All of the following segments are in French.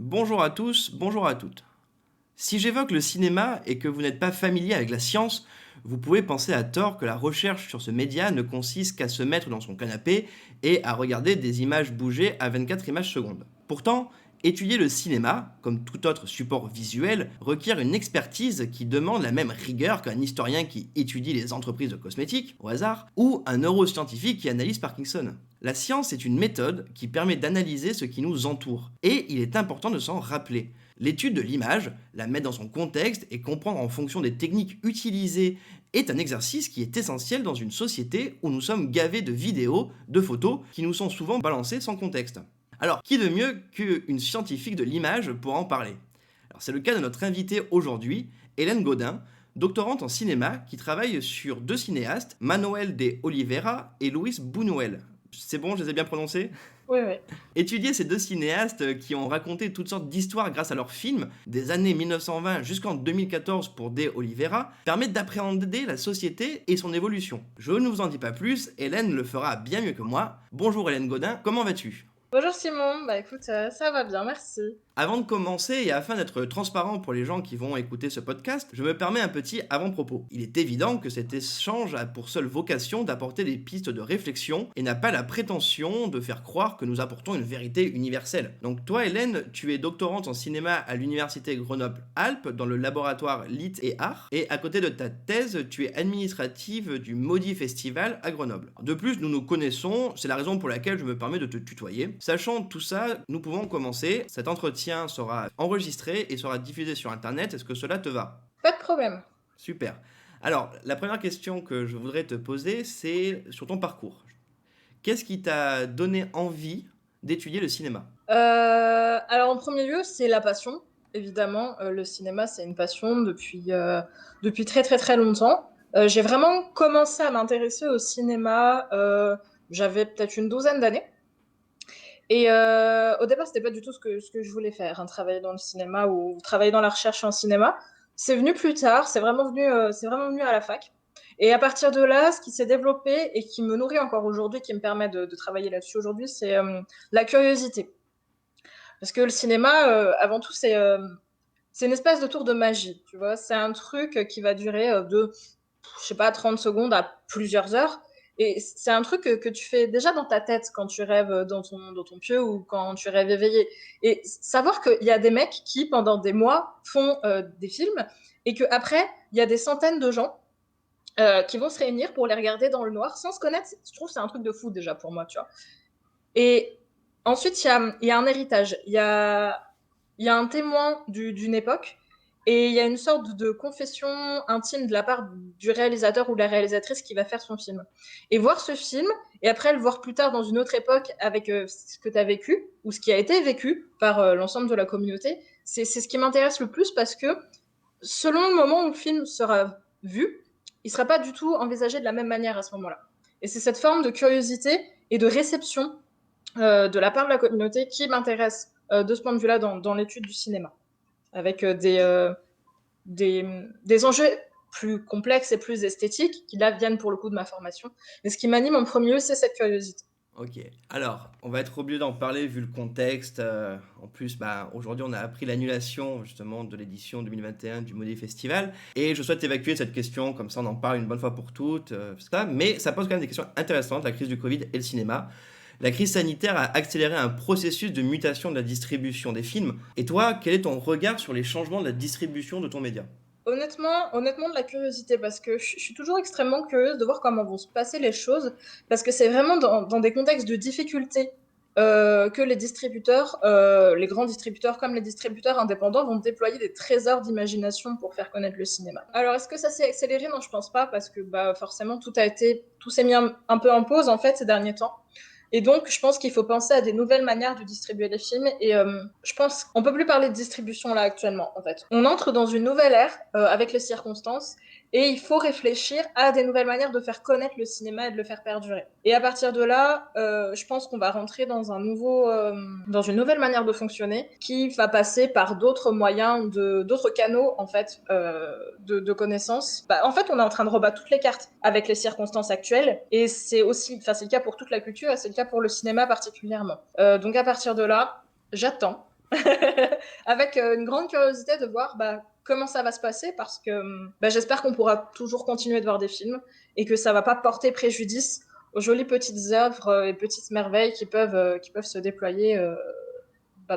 Bonjour à tous, bonjour à toutes. Si j'évoque le cinéma et que vous n'êtes pas familier avec la science, vous pouvez penser à tort que la recherche sur ce média ne consiste qu'à se mettre dans son canapé et à regarder des images bouger à 24 images secondes. Pourtant, étudier le cinéma, comme tout autre support visuel, requiert une expertise qui demande la même rigueur qu'un historien qui étudie les entreprises de cosmétiques, au hasard, ou un neuroscientifique qui analyse Parkinson. La science est une méthode qui permet d'analyser ce qui nous entoure, et il est important de s'en rappeler. L'étude de l'image, la mettre dans son contexte et comprendre en fonction des techniques utilisées est un exercice qui est essentiel dans une société où nous sommes gavés de vidéos, de photos qui nous sont souvent balancées sans contexte. Alors, qui de mieux qu'une scientifique de l'image pour en parler? Alors, c'est le cas de notre invitée aujourd'hui, Hélène Gaudin, doctorante en cinéma qui travaille sur deux cinéastes, Manuel de Oliveira et Luis Buñuel. C'est bon, je les ai bien prononcés? Oui, oui. Étudier ces deux cinéastes qui ont raconté toutes sortes d'histoires grâce à leurs films, des années 1920 jusqu'en 2014 pour De Oliveira, permet d'appréhender la société et son évolution. Je ne vous en dis pas plus, Hélène le fera bien mieux que moi. Bonjour Hélène Gaudin, comment vas-tu? Bonjour Simon, bah écoute, ça va bien, merci. Avant de commencer et afin d'être transparent pour les gens qui vont écouter ce podcast, je me permets un petit avant-propos. Il est évident que cet échange a pour seule vocation d'apporter des pistes de réflexion et n'a pas la prétention de faire croire que nous apportons une vérité universelle. Donc toi Hélène, tu es doctorante en cinéma à l'université Grenoble-Alpes dans le laboratoire Lit et Art et à côté de ta thèse, tu es administrative du Maudit Festival à Grenoble. De plus, nous nous connaissons, c'est la raison pour laquelle je me permets de te tutoyer. Sachant tout ça, nous pouvons commencer. Cet entretien sera enregistré et sera diffusé sur Internet. Est-ce que cela te va? Pas de problème. Super. Alors, la première question que je voudrais te poser, c'est sur ton parcours. Qu'est-ce qui t'a donné envie d'étudier le cinéma? Alors en premier lieu, c'est la passion, évidemment. Le cinéma, c'est une passion depuis très très très longtemps. J'ai vraiment commencé à m'intéresser au cinéma, j'avais peut-être une douzaine d'années. Et au départ, c'était pas du tout ce que je voulais faire, hein, travailler dans le cinéma ou travailler dans la recherche en cinéma. C'est venu plus tard, c'est vraiment venu à la fac. Et à partir de là, ce qui s'est développé et qui me nourrit encore aujourd'hui, qui me permet de travailler là-dessus aujourd'hui, c'est la curiosité. Parce que le cinéma, avant tout, c'est une espèce de tour de magie, tu vois. C'est un truc qui va durer je sais pas, 30 secondes à plusieurs heures. Et c'est un truc que tu fais déjà dans ta tête quand tu rêves dans ton pieu ou quand tu rêves éveillé. Et savoir qu'il y a des mecs qui, pendant des mois, font des films et qu'après, il y a des centaines de gens qui vont se réunir pour les regarder dans le noir sans se connaître, je trouve que c'est un truc de fou déjà pour moi, tu vois. Et ensuite, il y a un héritage, il y a un témoin d'une époque et il y a une sorte de confession intime de la part du réalisateur ou de la réalisatrice qui va faire son film. Et voir ce film, et après le voir plus tard dans une autre époque avec ce que tu as vécu ou ce qui a été vécu par l'ensemble de la communauté, c'est ce qui m'intéresse le plus parce que selon le moment où le film sera vu, il ne sera pas du tout envisagé de la même manière à ce moment-là. Et c'est cette forme de curiosité et de réception de la part de la communauté qui m'intéresse de ce point de vue-là dans l'étude du cinéma, avec des enjeux plus complexes et plus esthétiques qui là viennent pour le coup de ma formation. Mais ce qui m'anime en premier lieu, c'est cette curiosité. Ok. Alors, on va être obligé d'en parler vu le contexte. En plus, aujourd'hui, on a appris l'annulation justement de l'édition 2021 du Maudit Festival. Et je souhaite évacuer cette question, comme ça on en parle une bonne fois pour toutes. Mais ça pose quand même des questions intéressantes, la crise du Covid et le cinéma. La crise sanitaire a accéléré un processus de mutation de la distribution des films. Et toi, quel est ton regard sur les changements de la distribution de ton média? Honnêtement, de la curiosité, parce que je suis toujours extrêmement curieuse de voir comment vont se passer les choses, parce que c'est vraiment dans des contextes de difficulté que les distributeurs, les grands distributeurs comme les distributeurs indépendants vont déployer des trésors d'imagination pour faire connaître le cinéma. Alors, est-ce que ça s'est accéléré? Non, je pense pas, parce que bah, forcément, tout s'est mis un peu en pause en fait ces derniers temps. Et donc, je pense qu'il faut penser à des nouvelles manières de distribuer les films. Et je pense qu'on peut plus parler de distribution là actuellement, en fait. On entre dans une nouvelle ère avec les circonstances et il faut réfléchir à des nouvelles manières de faire connaître le cinéma et de le faire perdurer. Et à partir de là, je pense qu'on va rentrer dans une nouvelle manière de fonctionner qui va passer par d'autres moyens, d'autres canaux en fait de connaissances. Bah, en fait, on est en train de rebattre toutes les cartes avec les circonstances actuelles et c'est le cas pour toute la culture et c'est le cas pour le cinéma particulièrement. Donc à partir de là, j'attends. avec une grande curiosité de voir comment ça va se passer parce que j'espère qu'on pourra toujours continuer de voir des films et que ça va pas porter préjudice aux jolies petites œuvres et petites merveilles qui peuvent se déployer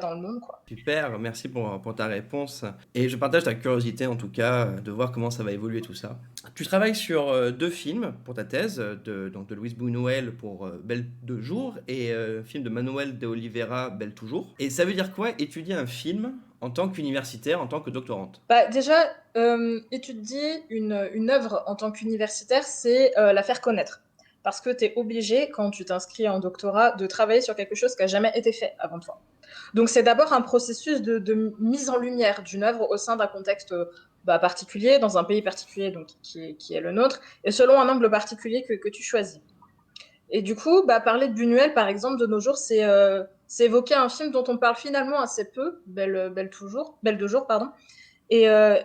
dans le monde, quoi. Super, merci pour ta réponse. Et je partage ta curiosité en tout cas de voir comment ça va évoluer tout ça. Tu travailles sur deux films pour ta thèse, donc de Luis Buñuel pour Belle de jour et film de Manuel de Oliveira, Belle toujours. Et ça veut dire quoi étudier un film en tant qu'universitaire, en tant que doctorante? Déjà, étudier une œuvre en tant qu'universitaire, c'est la faire connaître. Parce que tu es obligé, quand tu t'inscris en doctorat, de travailler sur quelque chose qui n'a jamais été fait avant toi. Donc, c'est d'abord un processus de mise en lumière d'une œuvre au sein d'un contexte particulier, dans un pays particulier donc, qui est le nôtre, et selon un angle particulier que tu choisis. Et du coup, parler de Buñuel, par exemple, de nos jours, c'est évoquer un film dont on parle finalement assez peu, Belle de jour, pardon, et, euh,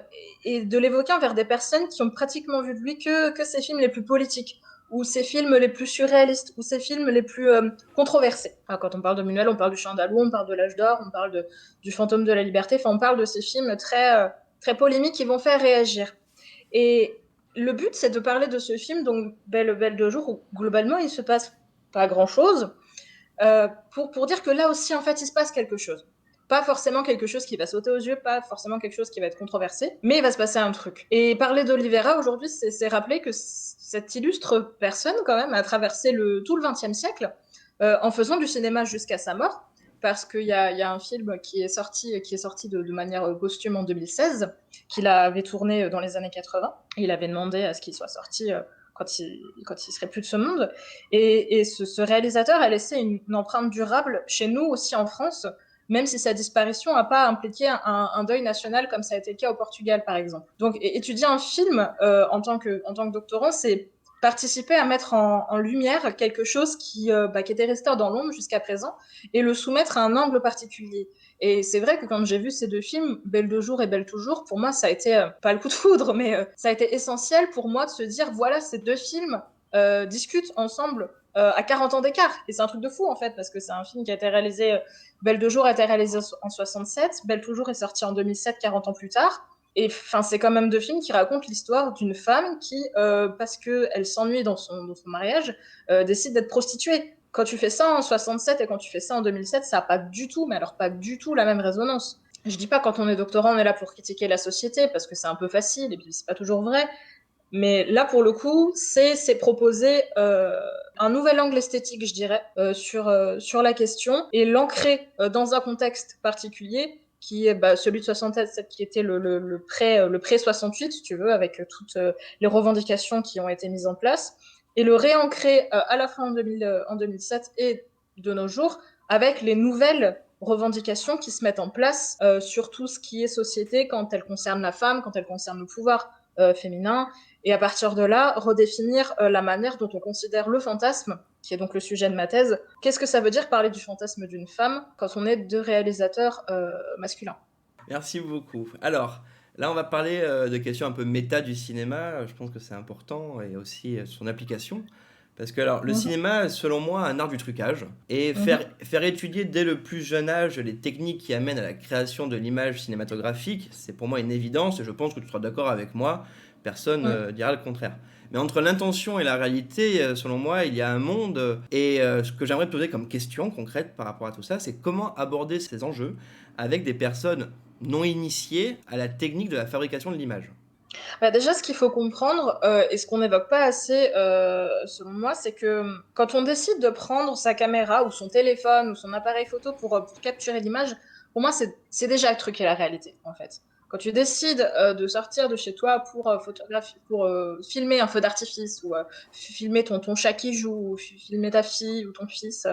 et de l'évoquer envers des personnes qui ont pratiquement vu de lui que ses films les plus politiques, ou ses films les plus surréalistes, ou ses films les plus controversés. Enfin, quand on parle de Buñuel, on parle du Chien d'Alou, on parle de l'Âge d'Or, on parle du Fantôme de la Liberté, enfin, on parle de ces films très polémiques qui vont faire réagir. Et le but, c'est de parler de ce film, donc Belle de jour, où globalement, il se passe pas grand-chose, pour dire que là aussi, en fait, il se passe quelque chose. Pas forcément quelque chose qui va sauter aux yeux, pas forcément quelque chose qui va être controversé, mais il va se passer un truc. Et parler d'Oliveira aujourd'hui, c'est rappeler que cette illustre personne, quand même, a traversé tout le XXe siècle en faisant du cinéma jusqu'à sa mort, parce qu'il y a un film qui est sorti de manière posthume en 2016, qu'il avait tourné dans les années 80. Il avait demandé à ce qu'il soit sorti quand il serait plus de ce monde. Et ce réalisateur a laissé une empreinte durable chez nous aussi en France, même si sa disparition n'a pas impliqué un deuil national comme ça a été le cas au Portugal, par exemple. Donc, étudier un film en tant que doctorant, c'est participer à mettre en lumière quelque chose qui était resté dans l'ombre jusqu'à présent et le soumettre à un angle particulier. Et c'est vrai que quand j'ai vu ces deux films, Belle de jour et Belle toujours, pour moi, ça a été, pas le coup de foudre, mais ça a été essentiel pour moi de se dire, voilà, ces deux films discutent ensemble à 40 ans d'écart. Et c'est un truc de fou, en fait, parce que c'est un film qui a été réalisé, Belle de jour a été réalisé en 67, Belle toujours est sorti en 2007, 40 ans plus tard. Et enfin, c'est quand même deux films qui racontent l'histoire d'une femme qui, parce qu'elle s'ennuie dans son mariage, décide d'être prostituée. Quand tu fais ça en 67 et quand tu fais ça en 2007, ça n'a pas du tout, mais alors pas du tout la même résonance. Je dis pas quand on est doctorant, on est là pour critiquer la société parce que c'est un peu facile et puis c'est pas toujours vrai. Mais là, pour le coup, c'est proposer un nouvel angle esthétique, je dirais, sur la question et l'ancrer dans un contexte particulier qui est celui de 67, qui était le pré-68, si tu veux, avec toutes les revendications qui ont été mises en place, et le réancrer à la fin en 2007 et de nos jours avec les nouvelles revendications qui se mettent en place sur tout ce qui est société quand elles concernent la femme, quand elles concernent le pouvoir féminin, et à partir de là, redéfinir la manière dont on considère le fantasme, qui est donc le sujet de ma thèse. Qu'est-ce que ça veut dire parler du fantasme d'une femme quand on est deux réalisateurs masculins? Merci beaucoup. Alors, là, on va parler de questions un peu méta du cinéma. Je pense que c'est important et aussi son application. Parce que alors, le Mhm, cinéma, selon moi, un art du trucage. Et faire, mhm, faire étudier dès le plus jeune âge les techniques qui amènent à la création de l'image cinématographique, c'est pour moi une évidence et je pense que tu seras d'accord avec moi. Personne mhm. dira le contraire. Mais entre l'intention et la réalité, selon moi, il y a un monde. Et ce que j'aimerais te poser comme question concrète par rapport à tout ça, c'est comment aborder ces enjeux avec des personnes non initiées à la technique de la fabrication de l'image. Déjà, ce qu'il faut comprendre, et ce qu'on n'évoque pas assez, selon moi, c'est que quand on décide de prendre sa caméra ou son téléphone ou son appareil photo pour capturer l'image, pour moi, c'est déjà le truc et la réalité, en fait. Quand tu décides de sortir de chez toi pour filmer un feu d'artifice ou filmer ton chat qui joue ou filmer ta fille ou ton fils,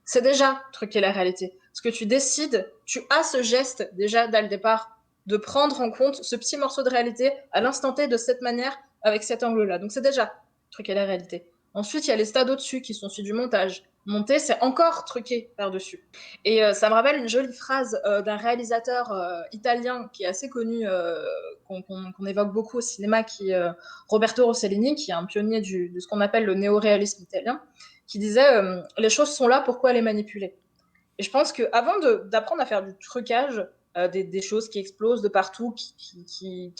c'est déjà le truc et la réalité. Ce que tu décides, tu as ce geste déjà dès le départ de prendre en compte ce petit morceau de réalité à l'instant T de cette manière, avec cet angle-là. Donc c'est déjà truquer la réalité. Ensuite, il y a les stades au-dessus qui sont ceux du montage. Monter, c'est encore truqué par-dessus. Et ça me rappelle une jolie phrase d'un réalisateur italien qui est assez connu, qu'on évoque beaucoup au cinéma, qui est Roberto Rossellini, qui est un pionnier de ce qu'on appelle le néo-réalisme italien, qui disait les choses sont là, pourquoi les manipuler? Et je pense qu'avant d'apprendre à faire du trucage, des choses qui explosent de partout, qui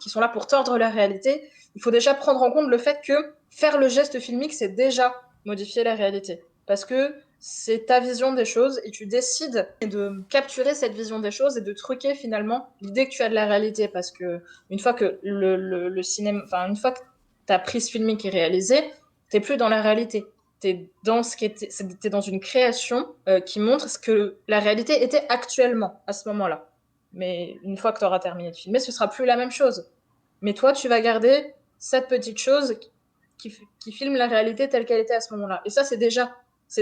sont là pour tordre la réalité, il faut déjà prendre en compte le fait que faire le geste filmique, c'est déjà modifier la réalité. Parce que c'est ta vision des choses et tu décides de capturer cette vision des choses et de truquer finalement l'idée que tu as de la réalité. Parce que une fois que le cinéma, enfin, une fois que ta prise filmique est réalisée, t'es plus dans la réalité. T'es dans une création qui montre ce que la réalité était actuellement à ce moment-là. Mais une fois que tu auras terminé de filmer, ce sera plus la même chose. Mais toi, tu vas garder cette petite chose qui filme la réalité telle qu'elle était à ce moment-là. Et ça, c'est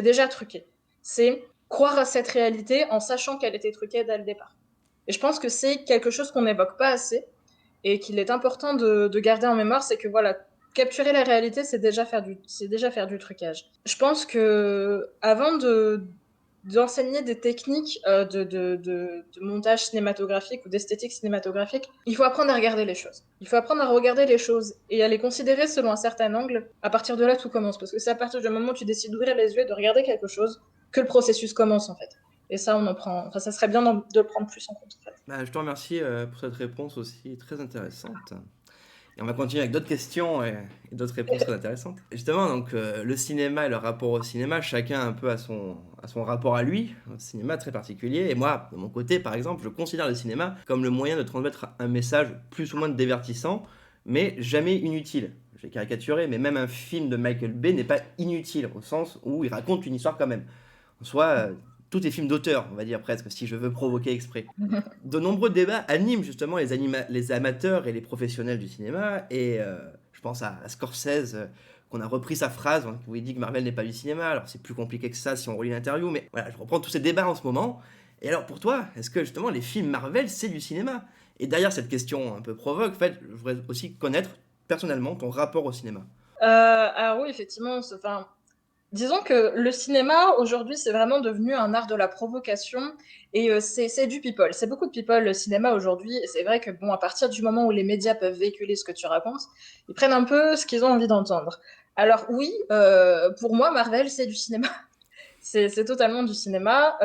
déjà truqué. C'est croire à cette réalité en sachant qu'elle était truquée dès le départ. Et je pense que c'est quelque chose qu'on n'évoque pas assez et qu'il est important de garder en mémoire, c'est que voilà, capturer la réalité, c'est déjà faire du trucage. Je pense que avant d'enseigner des techniques de montage cinématographique ou d'esthétique cinématographique, il faut apprendre à regarder les choses. Il faut apprendre à regarder les choses et à les considérer selon un certain angle. À partir de là, tout commence. Parce que c'est à partir du moment où tu décides d'ouvrir les yeux et de regarder quelque chose que le processus commence, en fait. Et ça, enfin, ça serait bien de le prendre plus en compte, en fait. Bah, je te remercie pour cette réponse aussi très intéressante. Et on va continuer avec d'autres questions et d'autres réponses très intéressantes. Justement, donc, le cinéma et le rapport au cinéma, chacun un peu à son rapport à lui, un cinéma très particulier. Et moi, de mon côté, par exemple, je considère le cinéma comme le moyen de transmettre un message plus ou moins divertissant, mais jamais inutile. J'ai caricaturé, mais même un film de Michael Bay n'est pas inutile, au sens où il raconte une histoire quand même. En soi, tout est film d'auteur, on va dire presque, si je veux provoquer exprès. De nombreux débats animent justement les amateurs et les professionnels du cinéma. Et je pense à Scorsese, qu'on a repris sa phrase, hein, où il dit que Marvel n'est pas du cinéma. Alors c'est plus compliqué que ça si on relit l'interview, mais voilà, je reprends tous ces débats en ce moment. Et alors pour toi, est-ce que justement les films Marvel, c'est du cinéma? Et derrière cette question un peu provoque, en fait, je voudrais aussi connaître personnellement ton rapport au cinéma. Alors oui, effectivement, enfin, disons que le cinéma, aujourd'hui, c'est vraiment devenu un art de la provocation et c'est du people. C'est beaucoup de people, le cinéma, aujourd'hui. Et c'est vrai que, bon, à partir du moment où les médias peuvent véhiculer ce que tu racontes, ils prennent un peu ce qu'ils ont envie d'entendre. Alors oui, pour moi, Marvel, c'est du cinéma. C'est totalement du cinéma.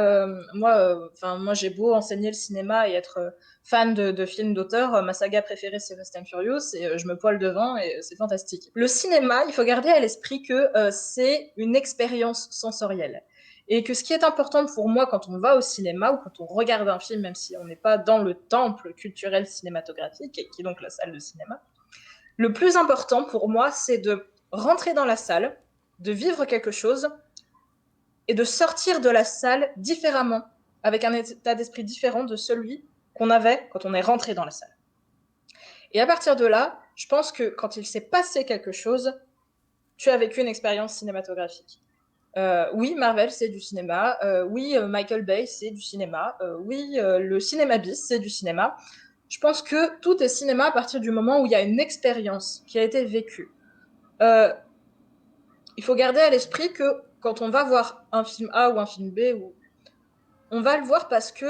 Moi, j'ai beau enseigner le cinéma et être fan de films d'auteur, ma saga préférée, c'est Fast and Furious, et je me poile devant, et c'est fantastique. Le cinéma, il faut garder à l'esprit que c'est une expérience sensorielle. Et que ce qui est important pour moi quand on va au cinéma ou quand on regarde un film, même si on n'est pas dans le temple culturel cinématographique, et qui est donc la salle de cinéma, le plus important pour moi, c'est de rentrer dans la salle, de vivre quelque chose, et de sortir de la salle différemment, avec un état d'esprit différent de celui qu'on avait quand on est rentré dans la salle. Et à partir de là, je pense que quand il s'est passé quelque chose, tu as vécu une expérience cinématographique. Oui, Marvel, c'est du cinéma. Oui, Michael Bay, c'est du cinéma. Oui, le cinéma bis, c'est du cinéma. Je pense que tout est cinéma à partir du moment où il y a une expérience qui a été vécue. Euh, il faut garder à l'esprit que quand on va voir un film A ou un film B ou on va le voir parce que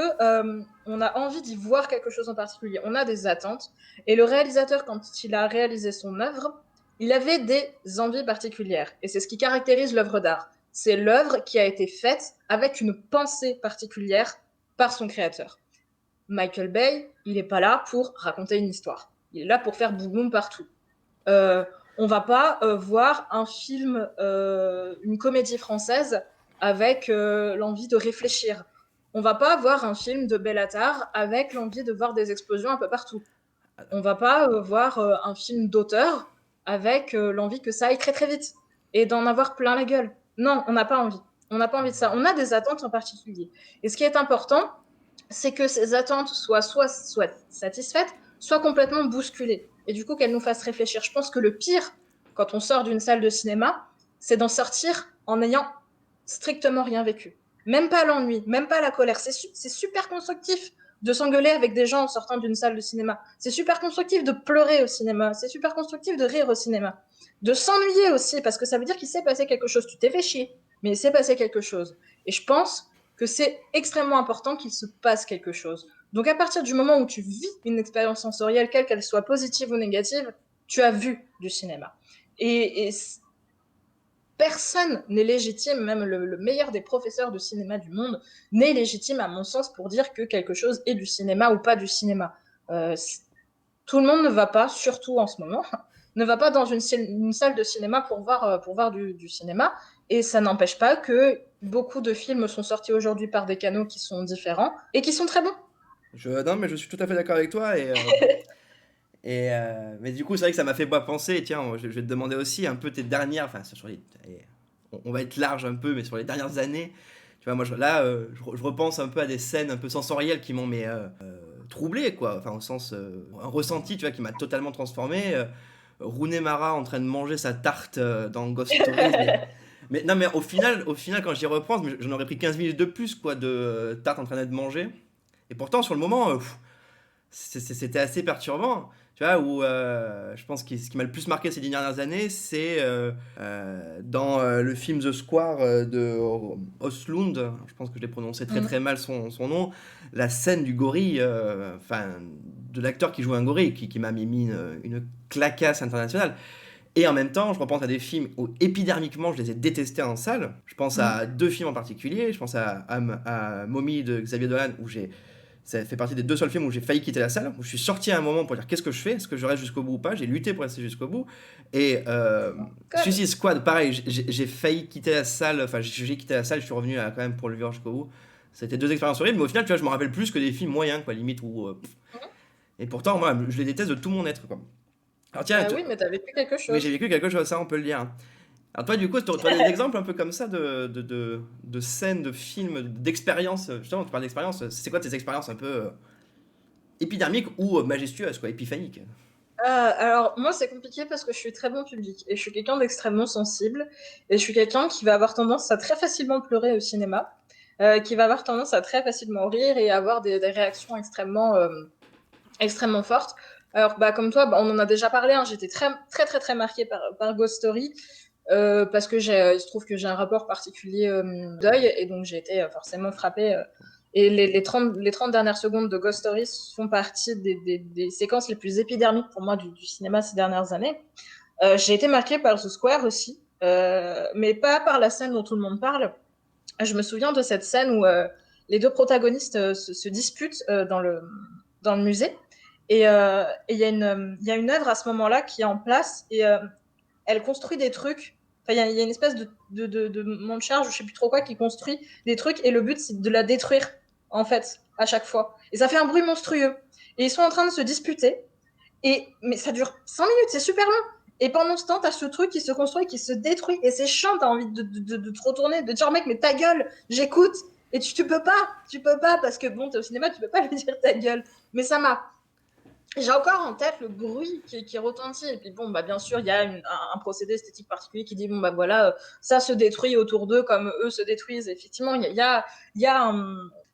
on a envie d'y voir quelque chose en particulier. On a des attentes. Et le réalisateur, quand il a réalisé son œuvre, il avait des envies particulières. Et c'est ce qui caractérise l'œuvre d'art. C'est l'œuvre qui a été faite avec une pensée particulière par son créateur. Michael Bay, il n'est pas là pour raconter une histoire. Il est là pour faire boum boum partout. Euh, on va pas voir un film, une comédie française avec l'envie de réfléchir. On va pas voir un film de Bellatar avec l'envie de voir des explosions un peu partout. On va pas voir un film d'auteur avec l'envie que ça aille très très vite et d'en avoir plein la gueule. Non, on n'a pas envie. On n'a pas envie de ça. On a des attentes en particulier. Et ce qui est important, c'est que ces attentes soient satisfaites, soit complètement bousculées. Et du coup, qu'elles nous fassent réfléchir. Je pense que le pire, quand on sort d'une salle de cinéma, c'est d'en sortir en n'ayant strictement rien vécu. Même pas l'ennui, même pas la colère. C'est super constructif de s'engueuler avec des gens en sortant d'une salle de cinéma. C'est super constructif de pleurer au cinéma. C'est super constructif de rire au cinéma. De s'ennuyer aussi, parce que ça veut dire qu'il s'est passé quelque chose. Tu t'es fait chier, mais il s'est passé quelque chose. Et je pense que c'est extrêmement important qu'il se passe quelque chose. Donc à partir du moment où tu vis une expérience sensorielle, quelle qu'elle soit positive ou négative, tu as vu du cinéma. Et personne n'est légitime, même le meilleur des professeurs de cinéma du monde, n'est légitime, à mon sens, pour dire que quelque chose est du cinéma ou pas du cinéma. Euh, Tout le monde ne va pas, surtout en ce moment, ne va pas dans une salle de cinéma pour voir du cinéma. Et ça n'empêche pas que beaucoup de films sont sortis aujourd'hui par des canaux qui sont différents et qui sont très bons. Non, mais je suis tout à fait d'accord avec toi. Mais du coup, c'est vrai que ça m'a fait penser. Et tiens, je vais te demander aussi un peu tes dernières. Enfin, on va être large un peu, mais sur les dernières années. Tu vois, moi, je repense un peu à des scènes un peu sensorielles qui m'ont troublé, quoi. Enfin, au sens. Un ressenti, tu vois, qui m'a totalement transformé. Rooney Mara en train de manger sa tarte dans Ghost Stories. Mais non, mais au final, quand j'y repense, j'en aurais pris 15 minutes de plus, quoi, de tarte en train d'être mangée. Et pourtant, sur le moment, c'était assez perturbant. Tu vois, où je pense que ce qui m'a le plus marqué ces dernières années, c'est dans le film The Square de Östlund, je pense que je l'ai prononcé très Mm. très mal son nom, la scène du gorille, enfin, de l'acteur qui joue un gorille, qui m'a mis une clacasse internationale. Et en même temps, je repense à des films où épidermiquement je les ai détestés en salle. Je pense Mm. à deux films en particulier. Je pense à Mommy de Xavier Dolan, ça fait partie des deux seuls films où j'ai failli quitter la salle, où je suis sorti à un moment pour dire qu'est-ce que je fais, est-ce que je reste jusqu'au bout ou pas. J'ai lutté pour rester jusqu'au bout. Et Comme. Suicide Squad, pareil, j'ai failli quitter la salle, enfin j'ai quitté la salle, je suis revenu quand même pour le voir jusqu'au bout. C'était deux expériences horribles, mais au final, tu vois, je me rappelle plus que des films moyens, quoi, limite. Et pourtant, moi, je les déteste de tout mon être, quoi. Alors tiens, Oui, mais t'as vécu quelque mais j'ai chose. vécu quelque chose, ça on peut le dire. Alors toi, du coup, tu as des exemples un peu comme ça de scènes, de films, d'expériences. Justement, tu parles d'expériences. C'est quoi tes expériences un peu épidermiques ou majestueuses, quoi, épiphaniques? Alors, moi, c'est compliqué parce que je suis très bon public et je suis quelqu'un d'extrêmement sensible et je suis quelqu'un qui va avoir tendance à très facilement pleurer au cinéma, qui va avoir tendance à très facilement rire et avoir des réactions extrêmement fortes. Alors, bah, comme toi, bah, on en a déjà parlé, hein, j'étais très, très, très, très marquée par Ghost Story parce que il se trouve que j'ai un rapport particulier deuil et donc j'ai été forcément frappée. Et les 30 dernières secondes de Ghost Story font partie des séquences les plus épidermiques pour moi du cinéma ces dernières années. J'ai été marquée par The Square aussi, mais pas par la scène dont tout le monde parle. Je me souviens de cette scène où les deux protagonistes se disputent dans le musée. Et il y a une œuvre à ce moment-là qui est en place et elle construit des trucs. Enfin, il y a une espèce de monde charge, je sais plus trop quoi, qui construit des trucs et le but c'est de la détruire en fait à chaque fois. Et ça fait un bruit monstrueux. Et ils sont en train de se disputer. Mais ça dure 5 minutes, c'est super long. Et pendant ce temps, t'as ce truc qui se construit, qui se détruit, et c'est chiant, t'as envie de te retourner, de dire, mec, mais ta gueule, j'écoute. Et tu peux pas, parce que bon, t'es au cinéma, tu peux pas lui dire ta gueule. Mais ça m'a, j'ai encore en tête le bruit qui retentit. Et puis bon, bah, bien sûr, il y a un procédé esthétique particulier qui dit, bon, bah voilà, ça se détruit autour d'eux comme eux se détruisent. Effectivement, il y a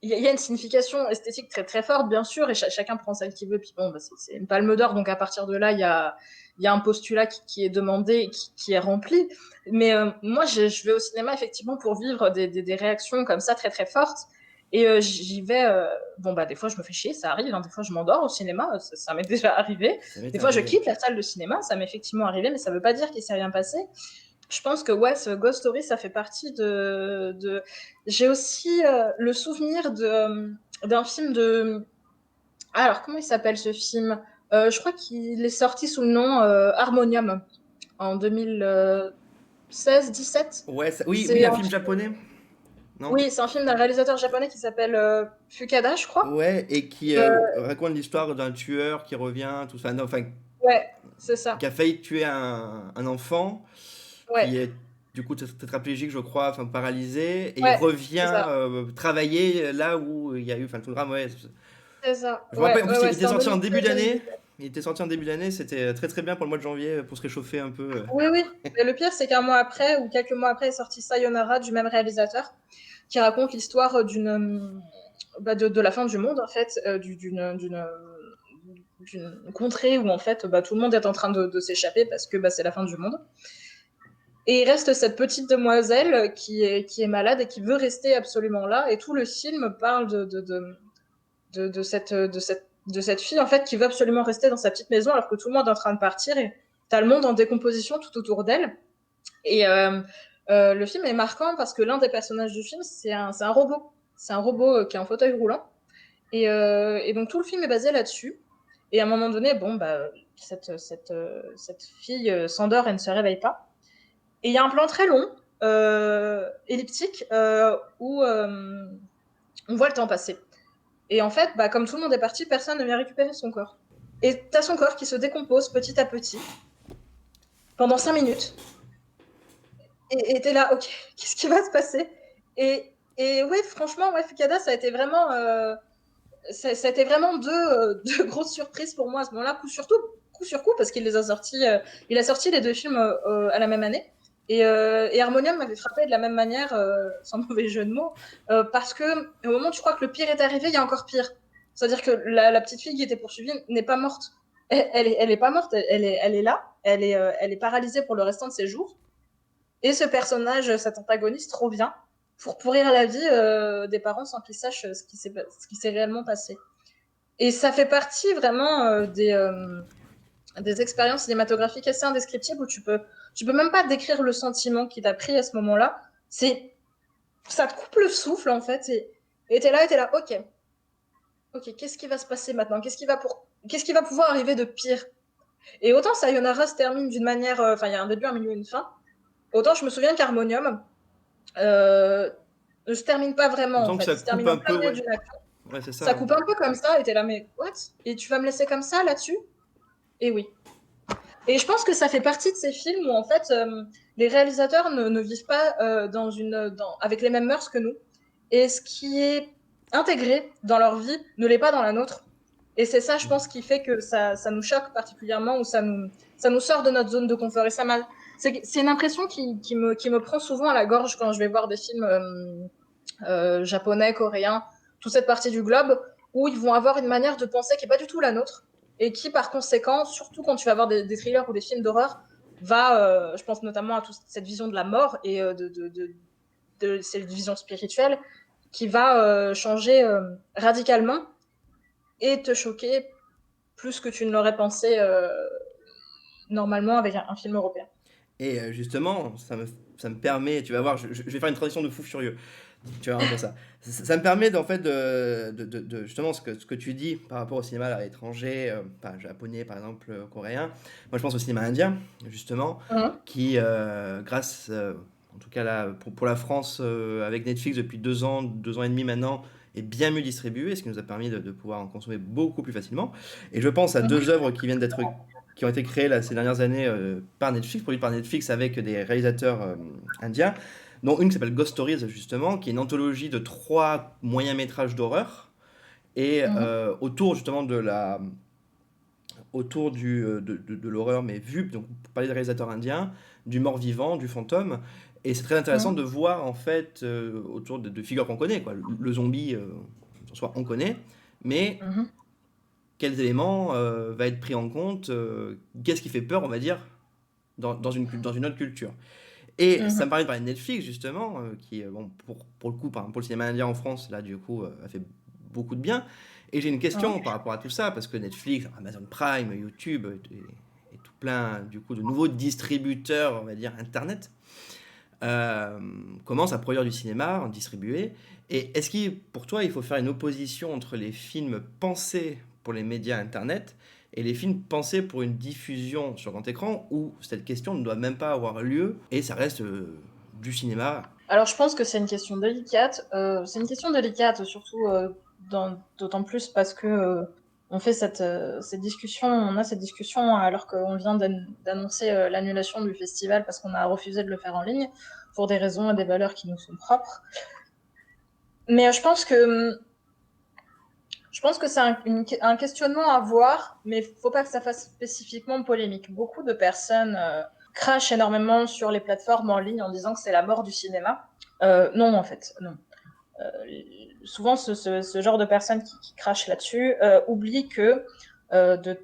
il y a une signification esthétique très très forte, bien sûr, et chacun prend celle qu'il veut. Puis bon, bah, c'est une palme d'or, donc à partir de là, il y a un postulat qui est demandé, qui est rempli. Mais moi, je vais au cinéma effectivement pour vivre des réactions comme ça très très fortes. Et j'y vais. Bon, bah, des fois, je me fais chier, ça arrive. Hein, des fois, je m'endors au cinéma, ça m'est déjà arrivé. Ça m'est Des fois, je arrivé. quitte la salle de cinéma, ça m'est effectivement arrivé, mais ça veut pas dire qu'il s'est rien passé. Je pense que, ouais, ce Ghost Story, ça fait partie de... J'ai aussi le souvenir d'un film de... Ah, alors, comment il s'appelle ce film? Je crois qu'il est sorti sous le nom Harmonium en 2016-17. Ouais, oui, oui, C'est un un... film japonais, non? Oui, c'est un film d'un réalisateur japonais qui s'appelle Fukada, je crois. Ouais, et qui Euh, raconte l'histoire d'un tueur qui revient, tout ça, non, enfin, ouais, c'est ça. qui a failli tuer un enfant, Ouais, qui est du coup tétraplégique, je crois, enfin paralysé, et il ouais, c'est revient ça. travailler là où il y a eu, enfin tout le drame, ouais. C'est ça. Je me rappelle, Ouais, en ouais, plus, il ouais, était c'était en sorti en début d'année. 2016-2017. Il était sorti en début d'année, c'était très très bien pour le mois de janvier, pour se réchauffer un peu. Oui, oui. Mais le pire, c'est qu'un mois après, ou quelques mois après, est sorti Sayonara du même réalisateur, qui raconte l'histoire de la fin du monde, en fait, d'une contrée où, en fait, bah, tout le monde est en train de s'échapper parce que bah, c'est la fin du monde. Et il reste cette petite demoiselle qui est malade et qui veut rester absolument là. Et tout le film parle de cette fille, en fait, qui veut absolument rester dans sa petite maison alors que tout le monde est en train de partir et t'as le monde en décomposition tout autour d'elle. Et Le film est marquant parce que l'un des personnages du film, c'est un robot. C'est un robot qui est en fauteuil roulant. Et donc tout le film est basé là-dessus. Et à un moment donné, bon, bah, cette fille s'endort et ne se réveille pas. Et il y a un plan très long, elliptique, où on voit le temps passer. Et en fait, bah, comme tout le monde est parti, personne ne vient récupérer son corps. Et t'as son corps qui se décompose petit à petit pendant 5 minutes. Et t'es là, ok, qu'est-ce qui va se passer? Et ouais, franchement, ouais, Fukada, ça a été vraiment deux grosses surprises pour moi à ce moment-là, coup sur coup, parce qu'il les a sortis, il a sorti les deux films à la même année. Et Harmonium m'avait frappé de la même manière, sans mauvais jeu de mots, parce que au moment où tu crois que le pire est arrivé, il y a encore pire. C'est-à-dire que la petite fille qui était poursuivie n'est pas morte. Elle est pas morte, elle est là, elle est paralysée pour le restant de ses jours. Et ce personnage, cet antagoniste, revient pour pourrir la vie des parents sans qu'ils sachent ce qui s'est réellement passé. Et ça fait partie vraiment des expériences cinématographiques assez indescriptibles où tu peux même pas décrire le sentiment qui t'a pris à ce moment-là. Ça te coupe le souffle en fait et t'es là, ok, qu'est-ce qui va se passer maintenant? Qu'est-ce qui va pouvoir arriver de pire? Et autant Sayonara se termine d'une manière, enfin il y a un début, un milieu, une fin. Autant je me souviens qu'Harmonium euh, ne se termine pas vraiment en Autant que fait. ça Il se coupe termine en un plein peu, milieu ouais. d'une action. Ouais, c'est Ça ça. coupe un peu comme ça et t'es là, mais what? Et tu vas me laisser comme ça là-dessus? Et oui. Et je pense que ça fait partie de ces films où en fait les réalisateurs ne vivent pas avec les mêmes mœurs que nous. Et ce qui est intégré dans leur vie ne l'est pas dans la nôtre. Et c'est ça, je pense, qui fait que ça nous choque particulièrement ou ça nous sort de notre zone de confort. Et c'est une impression qui me prend souvent à la gorge quand je vais voir des films japonais, coréens, toute cette partie du globe, où ils vont avoir une manière de penser qui n'est pas du tout la nôtre, et qui, par conséquent, surtout quand tu vas voir des thrillers ou des films d'horreur, je pense notamment à toute cette vision de la mort et de cette vision spirituelle, qui va changer radicalement et te choquer plus que tu ne l'aurais pensé normalement avec un film européen. Et justement, ça me permet, tu vas voir, je vais faire une transition de fou furieux. Tu vas voir pour ça. Ça me permet en fait justement ce que tu dis par rapport au cinéma à l'étranger, pas japonais par exemple, coréen. Moi je pense au cinéma indien, justement, Mhm. qui grâce, en tout cas là, pour la France, avec Netflix depuis 2 ans, 2 ans et demi maintenant, est bien mieux distribué, ce qui nous a permis de pouvoir en consommer beaucoup plus facilement. Et je pense à deux œuvres qui ont été créées là, ces dernières années par Netflix, produites par Netflix avec des réalisateurs indiens, dont une qui s'appelle Ghost Stories, justement, qui est une anthologie de 3 moyens métrages d'horreur, et Mhm. autour justement autour de l'horreur, mais vue, donc pour parler des réalisateurs indiens, du mort-vivant, du fantôme. Et c'est très intéressant Mhm. de voir, en fait, autour de figures qu'on connaît, quoi. Le zombie, en soi, on connaît, mais Mhm. quels éléments va être pris en compte, qu'est-ce qui fait peur, on va dire, dans une autre culture. Et ça me Mhm. permet de parler de Netflix, justement, qui, bon, pour le coup, par exemple, pour le cinéma indien en France, là, du coup, a fait beaucoup de bien. Et j'ai une question Mhm. par rapport à tout ça, parce que Netflix, Amazon Prime, YouTube, et tout plein, du coup, de nouveaux distributeurs, on va dire, Internet, euh, commencent à produire du cinéma, en distribuer. Et est-ce que, pour toi, il faut faire une opposition entre les films pensés pour les médias Internet et les films pensés pour une diffusion sur grand écran, où cette question ne doit même pas avoir lieu et ça reste du cinéma? Alors, je pense que c'est une question délicate. C'est une question délicate, surtout d'autant plus parce que on fait cette discussion, on a cette discussion alors qu'on vient d'annoncer l'annulation du festival parce qu'on a refusé de le faire en ligne pour des raisons et des valeurs qui nous sont propres. Mais je pense que c'est un questionnement à voir, mais faut pas que ça fasse spécifiquement polémique. Beaucoup de personnes crachent énormément sur les plateformes en ligne en disant que c'est la mort du cinéma. Non, en fait, non. Euh, Souvent, ce genre de personnes qui crachent là-dessus oublient que de,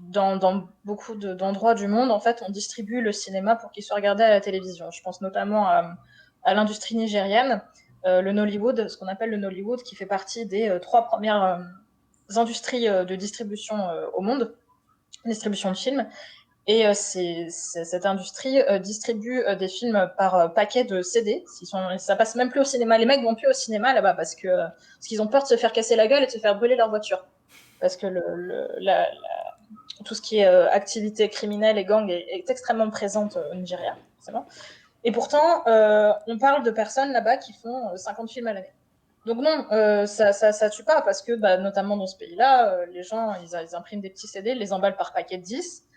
dans beaucoup d'endroits du monde, en fait, on distribue le cinéma pour qu'il soit regardé à la télévision. Je pense notamment à l'industrie nigérienne, le Nollywood, ce qu'on appelle le Nollywood, qui fait partie des 3 premières industries de distribution au monde, distribution de films. Et cette industrie distribue des films par paquet de CD. Ça passe même plus au cinéma. Les mecs vont plus au cinéma là-bas parce qu'ils ont peur de se faire casser la gueule et de se faire brûler leur voiture. Parce que tout ce qui est activité criminelle et gang est extrêmement présente au Nigeria, forcément. Et pourtant, on parle de personnes là-bas qui font 50 films à l'année. Donc non, ça tue pas parce que, bah, notamment dans ce pays-là, les gens, ils impriment des petits CD, ils les emballent par paquet de 10,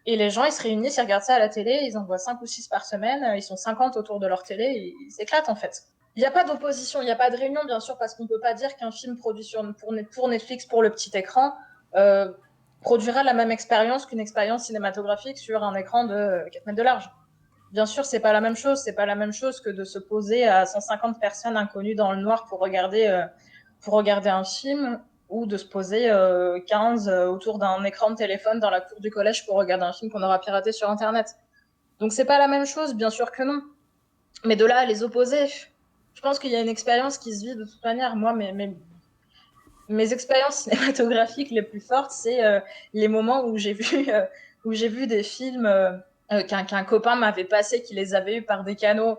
et les gens, ils se réunissent, ils regardent ça à la télé, ils en voient 5 ou 6 par semaine, ils sont 50 autour de leur télé, et ils s'éclatent en fait. Il n'y a pas d'opposition, il n'y a pas de réunion, bien sûr, parce qu'on ne peut pas dire qu'un film produit pour Netflix, pour le petit écran, euh, produira la même expérience qu'une expérience cinématographique sur un écran de 4 mètres de large. Bien sûr, c'est pas la même chose. C'est pas la même chose que de se poser à 150 personnes inconnues dans le noir pour regarder un film, ou de se poser 15 autour d'un écran de téléphone dans la cour du collège pour regarder un film qu'on aura piraté sur Internet. Donc c'est pas la même chose, bien sûr que non. Mais de là à les opposer, je pense qu'il y a une expérience qui se vit de toute manière. Moi, mes expériences cinématographiques les plus fortes, c'est les moments où j'ai vu des films qu'un copain m'avait passé, qui les avait eus par des canaux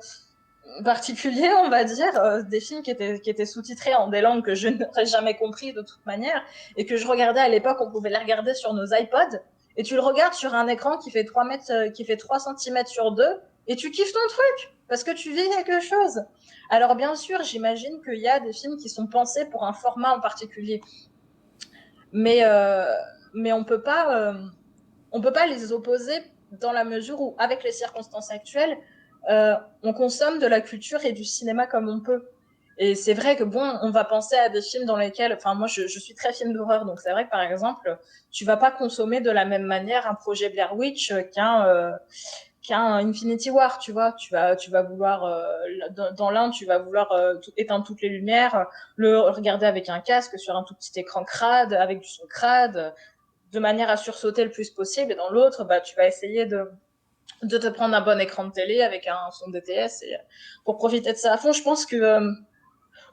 particuliers, on va dire, des films qui étaient sous-titrés en des langues que je n'aurais jamais compris de toute manière, et que je regardais à l'époque, on pouvait les regarder sur nos iPods, et tu le regardes sur un écran qui fait 3 mètres, qui fait 3 cm sur 2, et tu kiffes ton truc, parce que tu vis quelque chose. Alors bien sûr, j'imagine qu'il y a des films qui sont pensés pour un format en particulier, mais, euh, mais on peut pas les opposer dans la mesure où, avec les circonstances actuelles, on consomme de la culture et du cinéma comme on peut. Et c'est vrai que bon, on va penser à des films dans lesquels, enfin moi je suis très film d'horreur, donc c'est vrai que par exemple, tu vas pas consommer de la même manière un projet Blair Witch qu'un Infinity War, tu vois. Tu vas vouloir, dans l'un, tu vas vouloir éteindre toutes les lumières, le regarder avec un casque sur un tout petit écran crade, avec du son crade, de manière à sursauter le plus possible. Et dans l'autre, bah, tu vas essayer de te prendre un bon écran de télé avec un son DTS pour profiter de ça à fond. Je pense que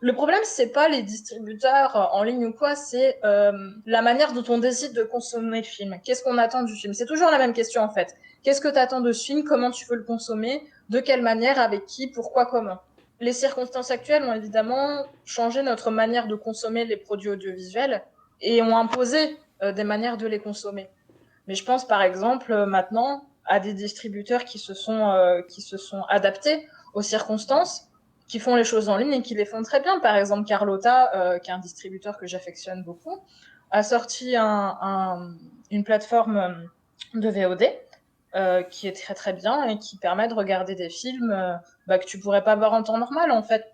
le problème, c'est pas les distributeurs en ligne ou quoi, c'est la manière dont on décide de consommer le film. Qu'est-ce qu'on attend du film? C'est toujours la même question en fait. Qu'est-ce que tu attends de ce film? Comment tu veux le consommer? De quelle manière? Avec qui? Pourquoi? Comment? Les circonstances actuelles ont évidemment changé notre manière de consommer les produits audiovisuels et ont imposé des manières de les consommer. Mais je pense par exemple maintenant à des distributeurs qui se sont adaptés aux circonstances, qui font les choses en ligne et qui les font très bien. Par exemple, Carlotta, qui est un distributeur que j'affectionne beaucoup, a sorti une plateforme de VOD qui est très très bien et qui permet de regarder des films bah, que tu pourrais pas voir en temps normal en fait.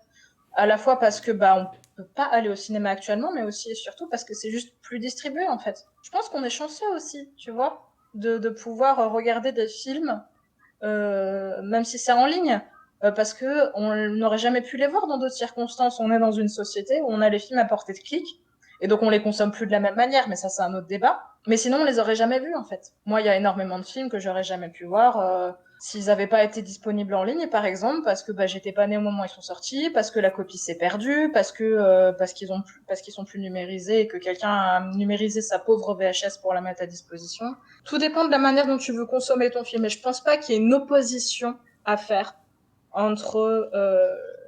À la fois parce que bah, on peut pas aller au cinéma actuellement, mais aussi et surtout parce que c'est juste plus distribué en fait. Je pense qu'on est chanceux aussi, tu vois, de pouvoir regarder des films, même si c'est en ligne, parce que on n'aurait jamais pu les voir dans d'autres circonstances. On est dans une société où on a les films à portée de clic, et donc on les consomme plus de la même manière, mais ça c'est un autre débat. Mais sinon on les aurait jamais vus en fait. Moi il y a énormément de films que j'aurais jamais pu voir. S'ils n'avaient pas été disponibles en ligne, par exemple, parce que bah, j'étais pas née au moment où ils sont sortis, parce que la copie s'est perdue, parce qu'ils sont plus numérisés et que quelqu'un a numérisé sa pauvre VHS pour la mettre à disposition. Tout dépend de la manière dont tu veux consommer ton film. Et je pense pas qu'il y ait une opposition à faire entre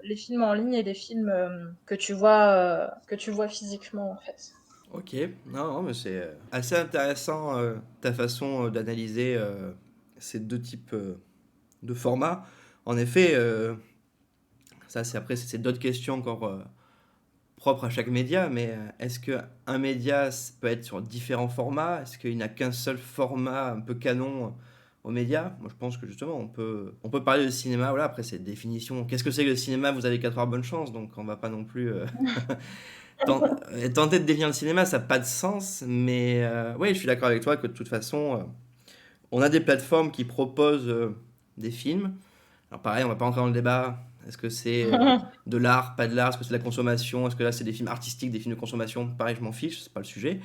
les films en ligne et les films que tu vois physiquement en fait. Ok, non, non, mais c'est assez intéressant ta façon d'analyser ces deux types de formats. En effet, ça c'est après c'est d'autres questions encore propres à chaque média, mais est-ce que un média peut être sur différents formats? Est-ce qu'il n'y a qu'un seul format un peu canon aux médias? Moi je pense que justement on peut parler de cinéma, voilà, après c'est définition. Qu'est-ce que c'est que le cinéma? Vous avez 4 heures bonne chance, donc on va pas non plus tenter de définir le cinéma, ça n'a pas de sens, mais oui, je suis d'accord avec toi que de toute façon, on a des plateformes qui proposent des films. Alors pareil, on va pas rentrer dans le débat. Est-ce que c'est de l'art, pas de l'art? Est-ce que c'est de la consommation? Est-ce que là c'est des films artistiques, des films de consommation? Pareil, je m'en fiche, c'est pas le sujet.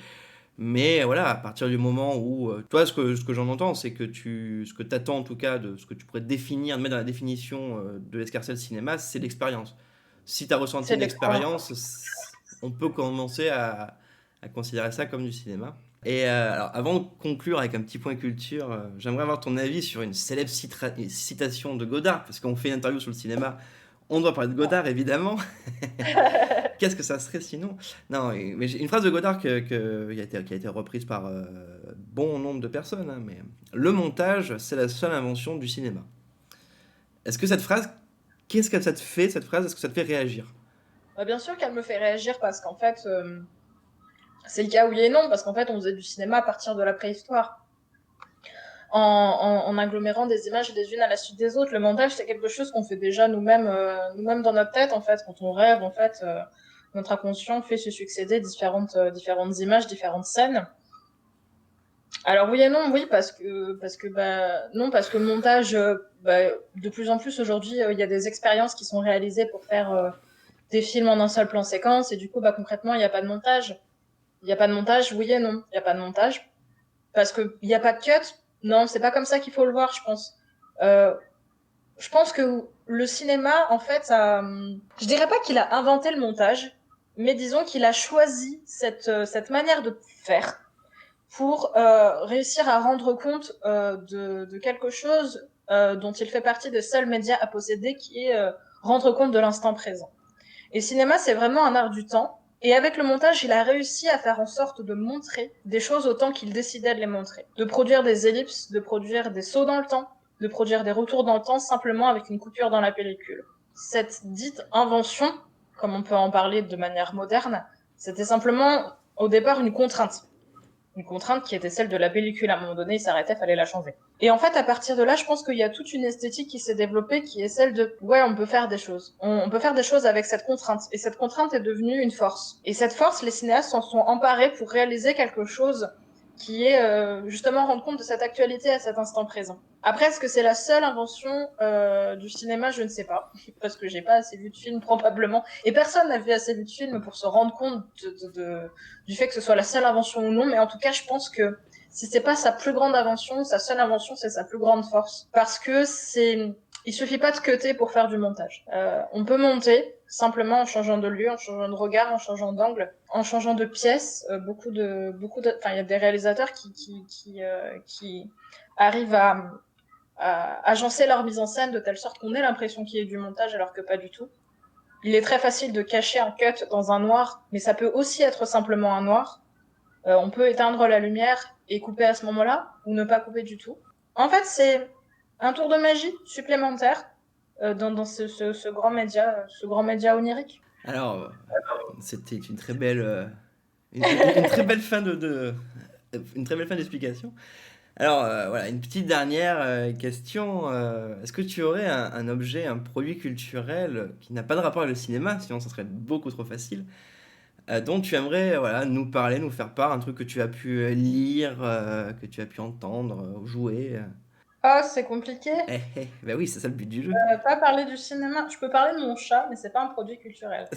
Mais voilà, à partir du moment où, toi, ce que j'en entends, c'est que ce que t'attends en tout cas de ce que tu pourrais définir, mettre dans la définition de l'escarcelle cinéma, c'est l'expérience. Si tu as ressenti C'est une de l'expérience. expérience, on peut commencer à à considérer ça comme du cinéma. Et alors, avant de conclure avec un petit point culture, j'aimerais avoir ton avis sur une célèbre citation de Godard, parce qu'on fait une interview sur le cinéma, on doit parler de Godard, évidemment. Qu'est-ce que ça serait sinon? Non, mais j'ai une phrase de Godard qui a été reprise par bon nombre de personnes, hein, mais le montage, c'est la seule invention du cinéma. Est-ce que cette phrase, qu'est-ce que ça te fait, cette phrase? Est-ce que ça te fait réagir? Bien sûr qu'elle me fait réagir parce qu'en fait, c'est le cas oui et non, parce qu'en fait, on faisait du cinéma à partir de la préhistoire. En agglomérant des images les unes à la suite des autres. Le montage, c'est quelque chose qu'on fait déjà nous-mêmes dans notre tête, en fait. Quand on rêve, en fait, notre inconscient fait se succéder différentes images, différentes scènes. Alors oui et non, oui, non, parce que le montage, de plus en plus aujourd'hui, il y a des expériences qui sont réalisées pour faire des films en un seul plan séquence, et du coup, concrètement, il n'y a pas de montage. Il n'y a pas de montage, oui et non. Il n'y a pas de montage parce qu'il n'y a pas de cut. Non, c'est pas comme ça qu'il faut le voir, je pense. Euh, je pense que le cinéma, en fait, je dirais pas qu'il a inventé le montage, mais disons qu'il a choisi cette manière de faire pour réussir à rendre compte de quelque chose dont il fait partie des seuls médias à posséder, qui est rendre compte de l'instant présent. Et le cinéma, c'est vraiment un art du temps. Et avec le montage, il a réussi à faire en sorte de montrer des choses autant qu'il décidait de les montrer. De produire des ellipses, de produire des sauts dans le temps, de produire des retours dans le temps simplement avec une coupure dans la pellicule. Cette dite invention, comme on peut en parler de manière moderne, c'était simplement au départ une contrainte. Une contrainte qui était celle de la pellicule. À un moment donné, il s'arrêtait, fallait la changer. Et en fait, à partir de là, je pense qu'il y a toute une esthétique qui s'est développée, qui est celle de, ouais, on peut faire des choses. On peut faire des choses avec cette contrainte. Et cette contrainte est devenue une force. Et cette force, les cinéastes s'en sont emparés pour réaliser quelque chose qui est justement rendre compte de cette actualité à cet instant présent. Après, est-ce que c'est la seule invention du cinéma? Je ne sais pas, parce que j'ai pas assez vu de films probablement, et personne n'a vu assez vu de films pour se rendre compte du fait que ce soit la seule invention ou non. Mais en tout cas, je pense que si c'est pas sa plus grande invention, sa seule invention, c'est sa plus grande force, parce que il suffit pas de cutter pour faire du montage. On peut monter simplement en changeant de lieu, en changeant de regard, en changeant d'angle, en changeant de pièce. Enfin, il y a des réalisateurs qui arrivent à agencer leur mise en scène de telle sorte qu'on ait l'impression qu'il y ait du montage alors que pas du tout. Il est très facile de cacher un cut dans un noir, mais ça peut aussi être simplement un noir. On peut éteindre la lumière et couper à ce moment-là, ou ne pas couper du tout. En fait, c'est un tour de magie supplémentaire dans ce grand média onirique. Alors, c'était une très belle, une très belle fin une très belle fin d'explication. Alors, voilà, une petite dernière question. Est-ce que tu aurais un objet, un produit culturel qui n'a pas de rapport avec le cinéma, sinon ça serait beaucoup trop facile, dont tu aimerais voilà, nous parler, nous faire part, un truc que tu as pu lire, que tu as pu entendre, jouer. Ah, c'est compliqué. Ben oui, c'est ça le but du jeu. Pas parler du cinéma. Je peux parler de mon chat, mais c'est pas un produit culturel.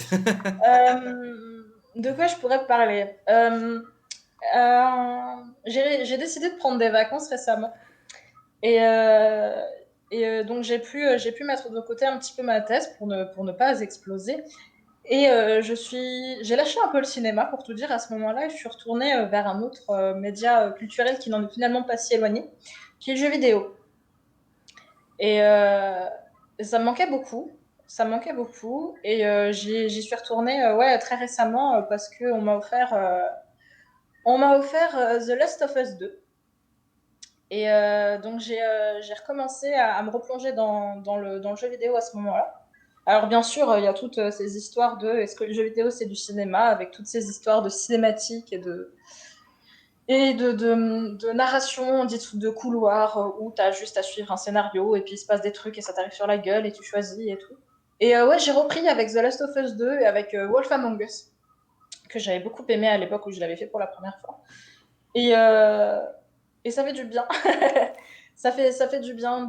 De quoi je pourrais parler j'ai décidé de prendre des vacances récemment. Et, donc j'ai pu mettre de côté un petit peu ma thèse pour ne pas exploser. Et j'ai lâché un peu le cinéma pour tout dire à ce moment-là, et je suis retournée vers un autre média culturel qui n'en est finalement pas si éloigné, qui est le jeu vidéo. Et ça me manquait beaucoup. Ça me manquait beaucoup. Et j'y suis retournée ouais, très récemment parce qu'on on m'a offert The Last of Us 2. Et donc j'ai recommencé à me replonger dans le jeu vidéo à ce moment-là. Alors bien sûr, il y a toutes ces histoires de est-ce que le jeu vidéo c'est du cinéma, avec toutes ces histoires de cinématiques et de narration dite de couloir où tu as juste à suivre un scénario et puis il se passe des trucs et ça t'arrive sur la gueule et tu choisis et tout. Et ouais, j'ai repris avec The Last of Us 2 et avec Wolf Among Us, que j'avais beaucoup aimé à l'époque où je l'avais fait pour la première fois. Et, euh, et ça fait du bien. Ça fait du bien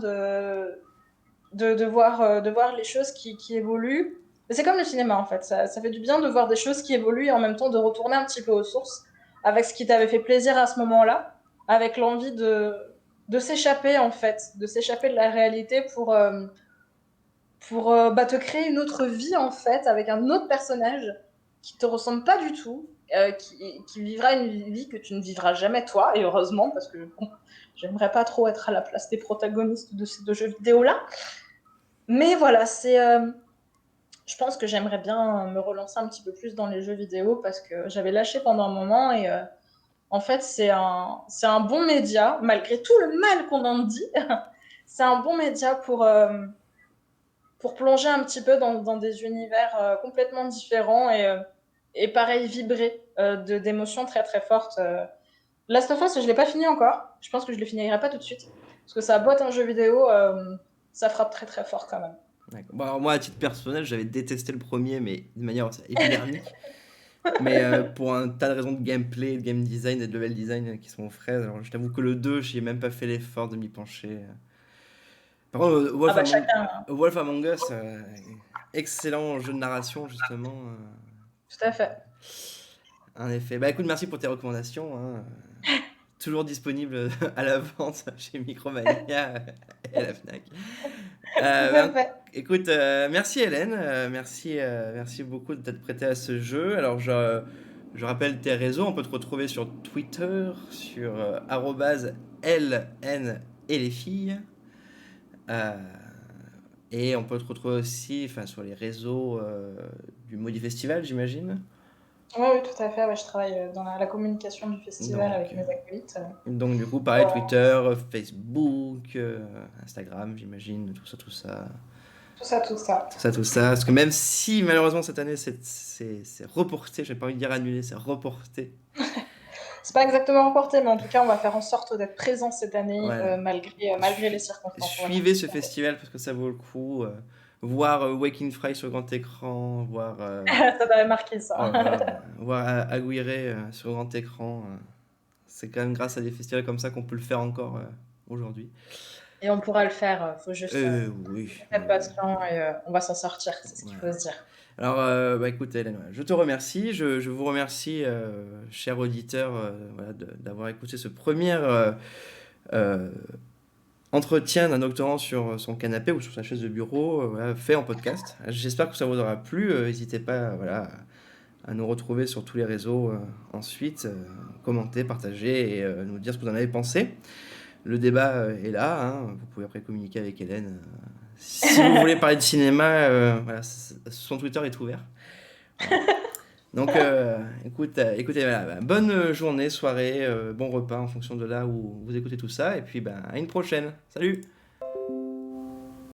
de voir les choses qui évoluent. C'est comme le cinéma, en fait. Ça fait du bien de voir des choses qui évoluent et en même temps de retourner un petit peu aux sources avec ce qui t'avait fait plaisir à ce moment-là, avec l'envie de s'échapper, en fait, de s'échapper de la réalité pour te créer une autre vie, en fait, avec un autre personnage qui te ressemble pas du tout qui vivra une vie que tu ne vivras jamais toi, et heureusement, parce que bon, j'aimerais pas trop être à la place des protagonistes de ces deux jeux vidéo-là. Mais voilà, je pense que j'aimerais bien me relancer un petit peu plus dans les jeux vidéo parce que j'avais lâché pendant un moment et en fait, c'est un bon média, malgré tout le mal qu'on en dit, c'est un bon média pour plonger un petit peu dans des univers complètement différents et pareil, vibrer d'émotions très très fortes. Last of Us, je ne l'ai pas fini encore. Je pense que je ne le finirai pas tout de suite. Parce que ça a beau être un jeu vidéo, ça frappe très très fort quand même. D'accord. Bon, alors moi, à titre personnel, j'avais détesté le premier, mais de manière épidermique. Mais pour un tas de raisons de gameplay, de game design et de level design qui sont aux fraises. Alors, je t'avoue que le 2, j'ai même pas fait l'effort de m'y pencher. Par contre, Ah bah chacun, Wolf Among Us, excellent jeu de narration, justement. tout à fait. En effet. Bah écoute, merci pour tes recommandations, hein. Toujours disponible à la vente chez Micromania et à la Fnac. Tout à fait. Écoute, merci Hélène, merci beaucoup de t'être prêtée à ce jeu. Alors je rappelle tes réseaux, on peut te retrouver sur Twitter, sur @LN et les filles. Euh, et on peut te retrouver aussi sur les réseaux du Maudit Festival, j'imagine. Oui, oui, tout à fait. Ouais, je travaille dans la communication du festival Donc, avec mes acolytes. donc du coup, pareil, Twitter, Facebook, Instagram, j'imagine, tout ça, tout ça. Tout ça, tout ça. Tout ça, tout ça. Parce que même si malheureusement cette année c'est reporté, j'ai pas envie de dire annulé, c'est reporté. C'est pas exactement reporté, mais en tout cas, on va faire en sorte d'être présent cette année, Voilà. malgré les circonstances. On va Suivez faire ce ça. festival parce que ça vaut le coup. Voir Waking Fry sur grand écran, voir, Ça t'avait marqué ça. voir Aguirre sur grand écran. C'est quand même grâce à des festivals comme ça qu'on peut le faire encore aujourd'hui. Et on pourra le faire. Faut juste Oui. être patient et on va s'en sortir. C'est ce qu'il faut se dire. Alors, bah écoute, Hélène, je te remercie. Je vous remercie, chers auditeurs, voilà, d'avoir écouté ce premier euh, entretien d'un doctorant sur son canapé ou sur sa chaise de bureau, voilà, fait en podcast. J'espère que ça vous aura plu. N'hésitez pas, voilà, à nous retrouver sur tous les réseaux ensuite, commenter, partager et nous dire ce que vous en avez pensé. Le débat est là, hein. Vous pouvez après communiquer avec Hélène. Si vous voulez parler de cinéma, voilà, son Twitter est ouvert. Voilà. Donc, écoutez, voilà, bonne journée, soirée, bon repas en fonction de là où vous écoutez tout ça. Et puis, à une prochaine. Salut!